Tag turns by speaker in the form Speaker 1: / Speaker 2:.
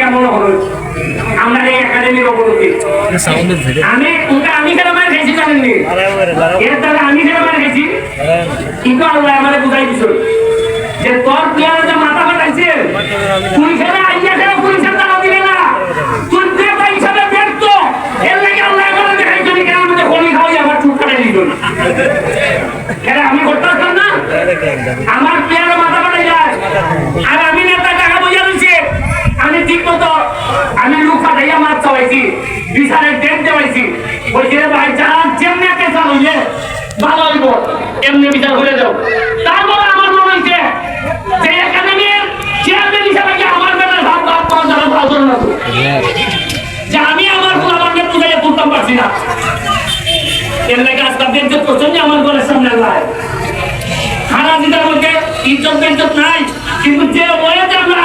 Speaker 1: এমন হলো আমরা এই একাডেমির অবনতি আমি কেন মার খাইছি জানেননি এর দ্বারা আমি কেন মার খাইছি কিন্তু আল্লাহ আমাদের বুঝাই দিছ যে তোর প্লেয়ার যে মাথা ফাটাইছে তুই খেলে আইয়া খেলে পুলিশের তারা দিলে না তুই নেতা হিসাবে ব্যর্থ এর লাগে আল্লাহ আমাদের দেখাই যদি কেন আমাদের হোলি খাওয়াই আমার চুপ কাটাই দিল খেলে আমি করতে পারতাম না আমার প্লেয়ারের মাথা ফাটাই যায় আর আমি নেতা টাকা বুঝা দিচ্ছে আমি ঠিক মতো আমি লুক ফাটাইয়া মাছ চাওয়াইছি বিচারের ডেট দেওয়াইছি বলছি রে ভাই যারা যেমনি একটা চাল হইলে ভালো হইব এমনি বিচার করে যাও তারপরে আমার মনে হয়েছে যে একাডেমির চেয়ারম্যান হিসাবে কি আমার বেটার ভাব ভাব পাওয়া যাবে ভালো না যে আমি আমার গোলাবানকে বুঝাইয়া তুলতাম পারছি না এর লাগে আজকে দেখতে করছেন যে আমার ঘরের সামনে লাই খানা দিতে বলতে ইজ্জত বেজ্জত নাই কিন্তু যে বয়েতে আমরা